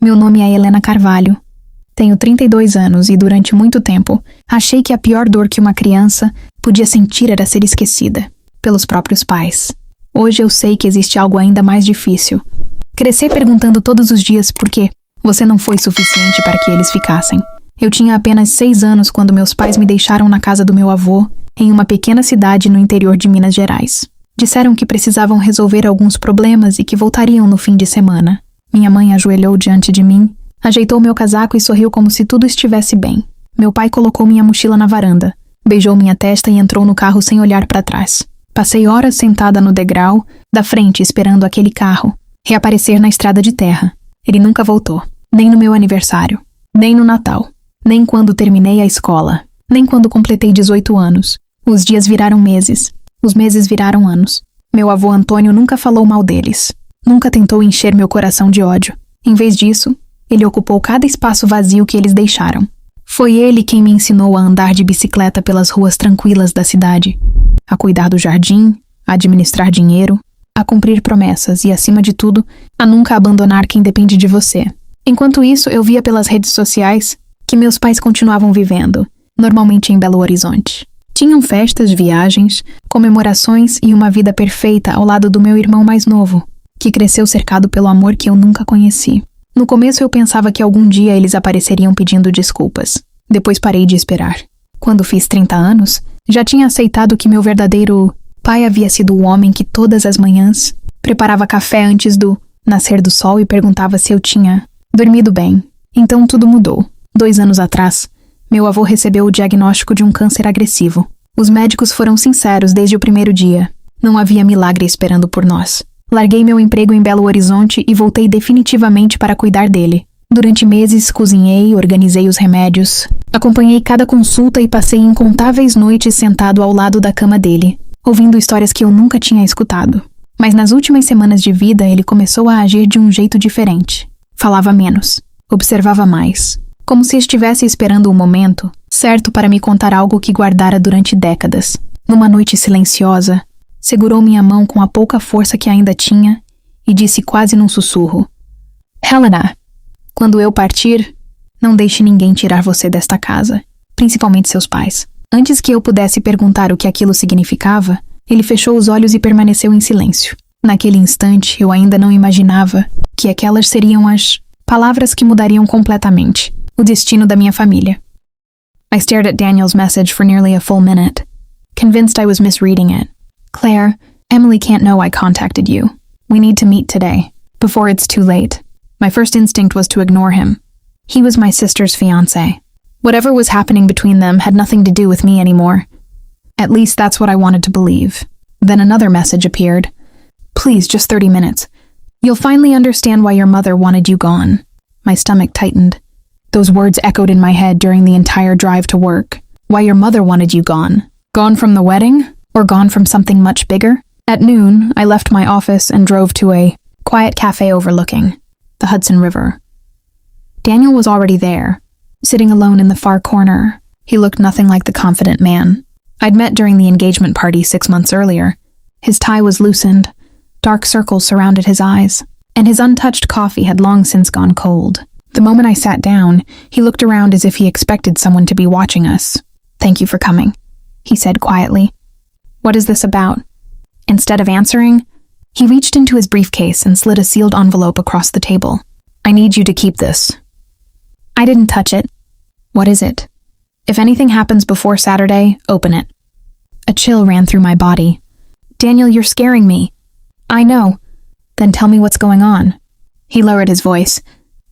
Meu nome é Helena Carvalho. Tenho 32 anos e, durante muito tempo, achei que a pior dor que uma criança podia sentir era ser esquecida pelos próprios pais. Hoje eu sei que existe algo ainda mais difícil. Crescer perguntando todos os dias por quê você não foi suficiente para que eles ficassem. Eu tinha apenas 6 anos quando meus pais me deixaram na casa do meu avô, em uma pequena cidade no interior de Minas Gerais. Disseram que precisavam resolver alguns problemas e que voltariam no fim de semana. Minha mãe ajoelhou diante de mim, ajeitou meu casaco e sorriu como se tudo estivesse bem. Meu pai colocou minha mochila na varanda, beijou minha testa e entrou no carro sem olhar para trás. Passei horas sentada no degrau da frente esperando aquele carro reaparecer na estrada de terra. Ele nunca voltou, nem no meu aniversário, nem no Natal, nem quando terminei a escola, nem quando completei 18 anos. Os dias viraram meses, os meses viraram anos. Meu avô Antônio nunca falou mal deles, nunca tentou encher meu coração de ódio. Em vez disso, ele ocupou cada espaço vazio que eles deixaram. Foi ele quem me ensinou a andar de bicicleta pelas ruas tranquilas da cidade, a cuidar do jardim, a administrar dinheiro, a cumprir promessas e, acima de tudo, a nunca abandonar quem depende de você. Enquanto isso, eu via pelas redes sociais que meus pais continuavam vivendo, normalmente em Belo Horizonte. Tinham festas, viagens, comemorações e uma vida perfeita ao lado do meu irmão mais novo, que cresceu cercado pelo amor que eu nunca conheci. No começo eu pensava que algum dia eles apareceriam pedindo desculpas. Depois parei de esperar. Quando fiz 30 anos, já tinha aceitado que meu verdadeiro pai havia sido o homem que todas as manhãs preparava café antes do nascer do sol e perguntava se eu tinha dormido bem. Então tudo mudou. 2 anos atrás, meu avô recebeu o diagnóstico de um câncer agressivo. Os médicos foram sinceros desde o primeiro dia. Não havia milagre esperando por nós. Larguei meu emprego em Belo Horizonte e voltei definitivamente para cuidar dele. Durante meses, cozinhei, organizei os remédios, acompanhei cada consulta e passei incontáveis noites sentado ao lado da cama dele, ouvindo histórias que eu nunca tinha escutado. Mas nas últimas semanas de vida, ele começou a agir de um jeito diferente. Falava menos, observava mais, como se estivesse esperando o momento certo para me contar algo que guardara durante décadas. Numa noite silenciosa, segurou minha mão com a pouca força que ainda tinha e disse quase num sussurro: "Helena, quando eu partir, não deixe ninguém tirar você desta casa, principalmente seus pais." Antes que eu pudesse perguntar o que aquilo significava, ele fechou os olhos e permaneceu em silêncio. Naquele instante, eu ainda não imaginava que aquelas seriam as palavras que mudariam completamente o destino da minha família. I stared at Daniel's message for nearly a full minute, convinced I was misreading it. "Claire, Emily can't know I contacted you. We need to meet today, before it's too late." My first instinct was to ignore him. He was my sister's fiancé. Whatever was happening between them had nothing to do with me anymore. At least that's what I wanted to believe. Then another message appeared. "Please, just 30 minutes. You'll finally understand why your mother wanted you gone." My stomach tightened. Those words echoed in my head during the entire drive to work. Why your mother wanted you gone. Gone from the wedding? Or gone from something much bigger? At noon, I left my office and drove to a quiet cafe overlooking the Hudson River. Daniel was already there, sitting alone in the far corner. He looked nothing like the confident man I'd met during the engagement party 6 months earlier. His tie was loosened, dark circles surrounded his eyes, and his untouched coffee had long since gone cold. The moment I sat down, he looked around as if he expected someone to be watching us. "Thank you for coming," he said quietly. "What is this about?" Instead of answering, he reached into his briefcase and slid a sealed envelope across the table. "I need you to keep this." I didn't touch it. "What is it?" "If anything happens before Saturday, open it." A chill ran through my body. "Daniel, you're scaring me." "I know." "Then tell me what's going on." He lowered his voice.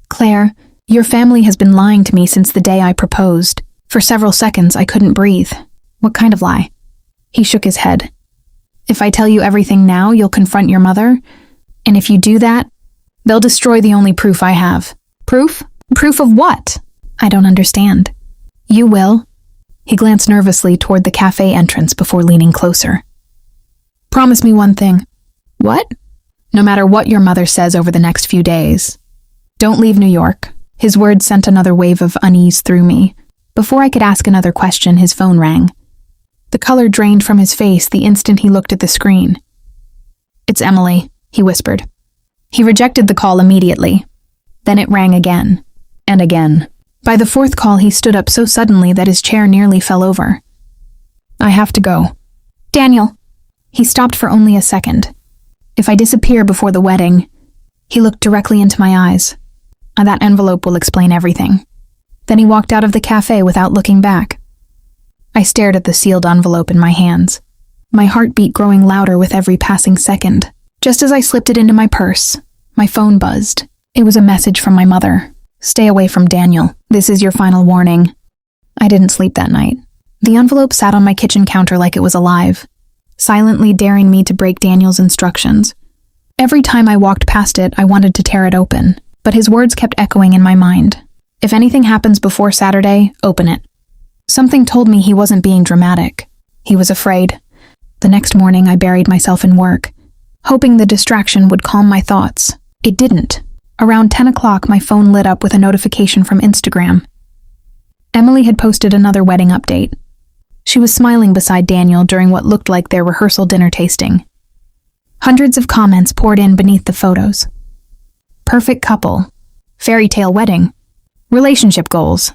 "Claire, your family has been lying to me since the day I proposed. For several seconds, I couldn't breathe." "What kind of lie?" He shook his head. "If I tell you everything now, you'll confront your mother. And if you do that, they'll destroy the only proof I have." "Proof? Proof of what?" "I don't understand." "You will." He glanced nervously toward the cafe entrance before leaning closer. "Promise me one thing." "What?" "No matter what your mother says over the next few days, don't leave New York." His words sent another wave of unease through me. Before I could ask another question, his phone rang. The color drained from his face the instant he looked at the screen. "It's Emily," he whispered. He rejected the call immediately. Then it rang again. And again. By the fourth call, he stood up so suddenly that his chair nearly fell over. I have to go. Daniel. He stopped for only a second. If I disappear before the wedding, he looked directly into my eyes. That envelope will explain everything. Then he walked out of the cafe without looking back. I stared at the sealed envelope in my hands, my heartbeat growing louder with every passing second. Just as I slipped it into my purse, my phone buzzed. It was a message from my mother. Stay away from Daniel. This is your final warning. I didn't sleep that night. The envelope sat on my kitchen counter like it was alive, silently daring me to break Daniel's instructions. Every time I walked past it, I wanted to tear it open, but his words kept echoing in my mind. If anything happens before Saturday, open it. Something told me he wasn't being dramatic. He was afraid. The next morning, I buried myself in work, hoping the distraction would calm my thoughts. It didn't. Around 10 o'clock, my phone lit up with a notification from Instagram. Emily had posted another wedding update. She was smiling beside Daniel during what looked like their rehearsal dinner tasting. Hundreds of comments poured in beneath the photos. Perfect couple. Fairy tale wedding. Relationship goals.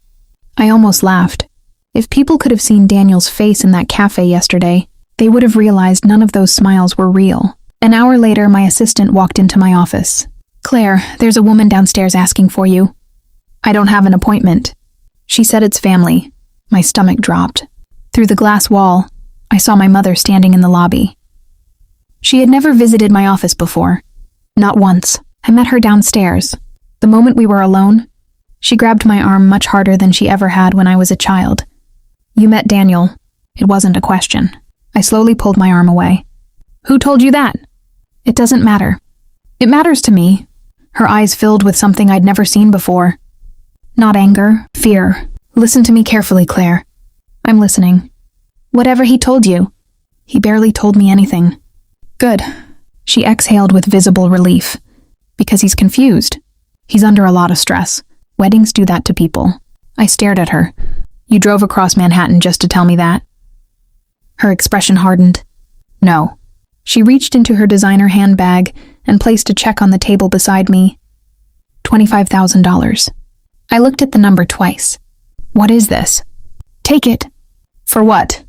I almost laughed. If people could have seen Daniel's face in that cafe yesterday, they would have realized none of those smiles were real. An hour later, my assistant walked into my office. Claire, there's a woman downstairs asking for you. I don't have an appointment. She said it's family. My stomach dropped. Through the glass wall, I saw my mother standing in the lobby. She had never visited my office before. Not once. I met her downstairs. The moment we were alone, she grabbed my arm much harder than she ever had when I was a child. You met Daniel. It wasn't a question. I slowly pulled my arm away. Who told you that? It doesn't matter. It matters to me. Her eyes filled with something I'd never seen before. Not anger, fear. Listen to me carefully, Claire. I'm listening. Whatever he told you. He barely told me anything. Good. She exhaled with visible relief. Because he's confused. He's under a lot of stress. Weddings do that to people. I stared at her. You drove across Manhattan just to tell me that? Her expression hardened. No. She reached into her designer handbag and placed a check on the table beside me. $25,000. I looked at the number twice. What is this? Take it. For what?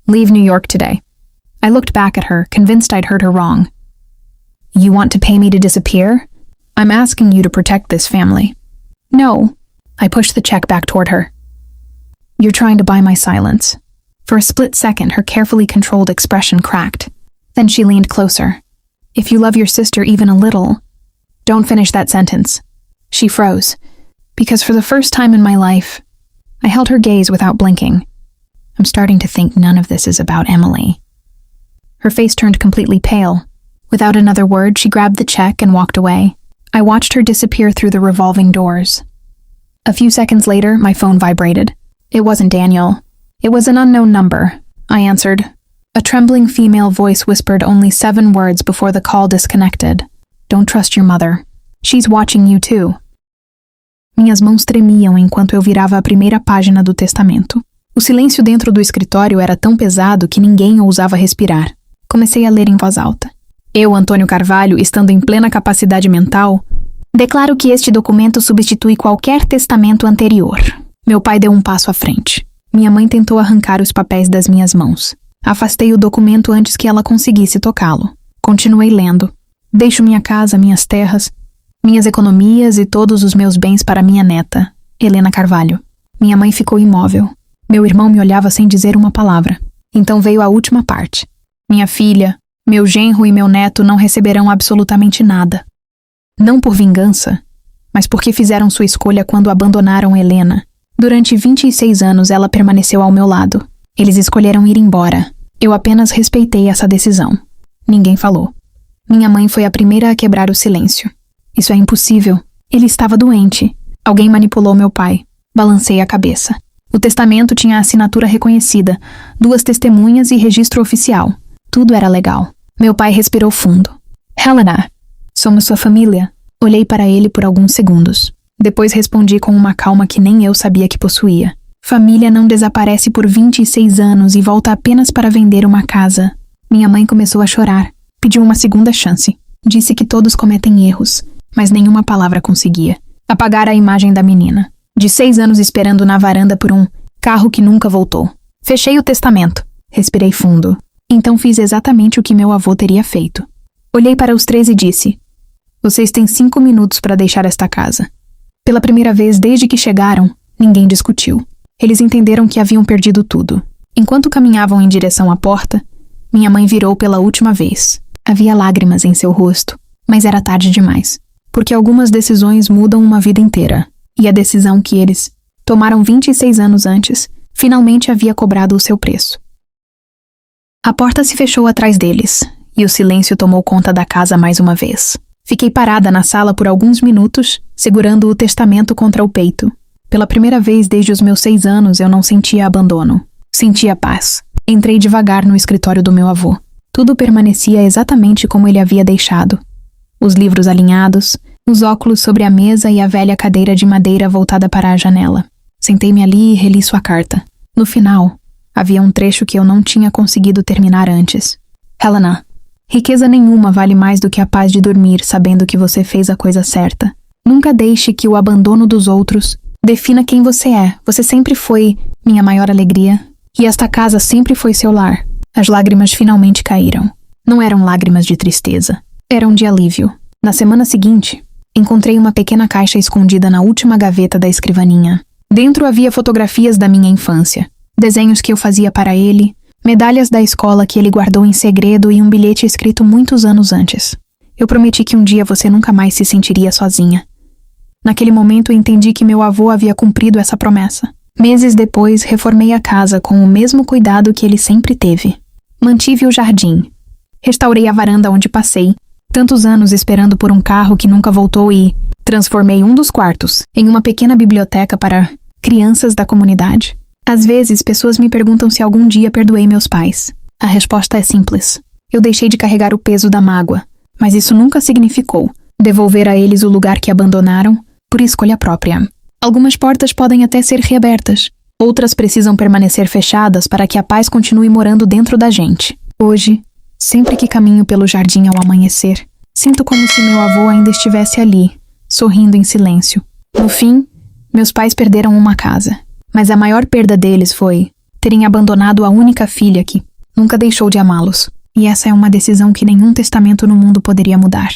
Leave New York today. I looked back at her, convinced I'd heard her wrong. You want to pay me to disappear? I'm asking you to protect this family. No. I pushed the check back toward her. You're trying to buy my silence. For a split second, her carefully controlled expression cracked. Then she leaned closer. If you love your sister even a little... Don't finish that sentence. She froze. Because for the first time in my life, I held her gaze without blinking. I'm starting to think none of this is about Emily. Her face turned completely pale. Without another word, she grabbed the check and walked away. I watched her disappear through the revolving doors. A few seconds later, my phone vibrated. It wasn't Daniel. It was an unknown number. I answered. A trembling female voice whispered only 7 words before the call disconnected. Don't trust your mother. She's watching you too. Minhas mãos tremiam enquanto eu virava a primeira página do testamento. O silêncio dentro do escritório era tão pesado que ninguém ousava respirar. Comecei a ler em voz alta. Eu, Antônio Carvalho, estando em plena capacidade mental, declaro que este documento substitui qualquer testamento anterior. Meu pai deu um passo à frente. Minha mãe tentou arrancar os papéis das minhas mãos. Afastei o documento antes que ela conseguisse tocá-lo. Continuei lendo. Deixo minha casa, minhas terras, minhas economias e todos os meus bens para minha neta, Helena Carvalho. Minha mãe ficou imóvel. Meu irmão me olhava sem dizer uma palavra. Então veio a última parte. Minha filha, meu genro e meu neto não receberão absolutamente nada. Não por vingança, mas porque fizeram sua escolha quando abandonaram Helena. Durante 26 anos ela permaneceu ao meu lado. Eles escolheram ir embora. Eu apenas respeitei essa decisão. Ninguém falou. Minha mãe foi a primeira a quebrar o silêncio. Isso é impossível. Ele estava doente. Alguém manipulou meu pai. Balancei a cabeça. O testamento tinha a assinatura reconhecida, 2 testemunhas e registro oficial. Tudo era legal. Meu pai respirou fundo. Helena, somos sua família. Olhei para ele por alguns segundos. Depois respondi com uma calma que nem eu sabia que possuía. Família não desaparece por 26 anos e volta apenas para vender uma casa. Minha mãe começou a chorar. Pediu uma segunda chance. Disse que todos cometem erros, mas nenhuma palavra conseguia. Apagar a imagem da menina, de 6 anos esperando na varanda por um carro que nunca voltou. Fechei o testamento. Respirei fundo. Então fiz exatamente o que meu avô teria feito. Olhei para os 3 e disse: vocês têm 5 minutos para deixar esta casa. Pela primeira vez desde que chegaram, ninguém discutiu. Eles entenderam que haviam perdido tudo. Enquanto caminhavam em direção à porta, minha mãe virou pela última vez. Havia lágrimas em seu rosto, mas era tarde demais. Porque algumas decisões mudam uma vida inteira. E a decisão que eles tomaram 26 anos antes, finalmente havia cobrado o seu preço. A porta se fechou atrás deles, e o silêncio tomou conta da casa mais uma vez. Fiquei parada na sala por alguns minutos, segurando o testamento contra o peito. Pela primeira vez desde os meus 6 anos eu não sentia abandono. Sentia paz. Entrei devagar no escritório do meu avô. Tudo permanecia exatamente como ele havia deixado. Os livros alinhados, os óculos sobre a mesa e a velha cadeira de madeira voltada para a janela. Sentei-me ali e reli sua carta. No final, havia um trecho que eu não tinha conseguido terminar antes. Helena, riqueza nenhuma vale mais do que a paz de dormir sabendo que você fez a coisa certa. Nunca deixe que o abandono dos outros defina quem você é. Você sempre foi minha maior alegria. E esta casa sempre foi seu lar. As lágrimas finalmente caíram. Não eram lágrimas de tristeza. Eram de alívio. Na semana seguinte, encontrei uma pequena caixa escondida na última gaveta da escrivaninha. Dentro havia fotografias da minha infância. Desenhos que eu fazia para ele, medalhas da escola que ele guardou em segredo e um bilhete escrito muitos anos antes. Eu prometi que um dia você nunca mais se sentiria sozinha. Naquele momento entendi que meu avô havia cumprido essa promessa. Meses depois, reformei a casa com o mesmo cuidado que ele sempre teve. Mantive o jardim. Restaurei a varanda onde passei, tantos anos esperando por um carro que nunca voltou e transformei um dos quartos em uma pequena biblioteca para crianças da comunidade. Às vezes, pessoas me perguntam se algum dia perdoei meus pais. A resposta é simples. Eu deixei de carregar o peso da mágoa, mas isso nunca significou devolver a eles o lugar que abandonaram por escolha própria. Algumas portas podem até ser reabertas, outras precisam permanecer fechadas para que a paz continue morando dentro da gente. Hoje, sempre que caminho pelo jardim ao amanhecer, sinto como se meu avô ainda estivesse ali, sorrindo em silêncio. No fim, meus pais perderam uma casa, mas a maior perda deles foi terem abandonado a única filha que nunca deixou de amá-los. E essa é uma decisão que nenhum testamento no mundo poderia mudar.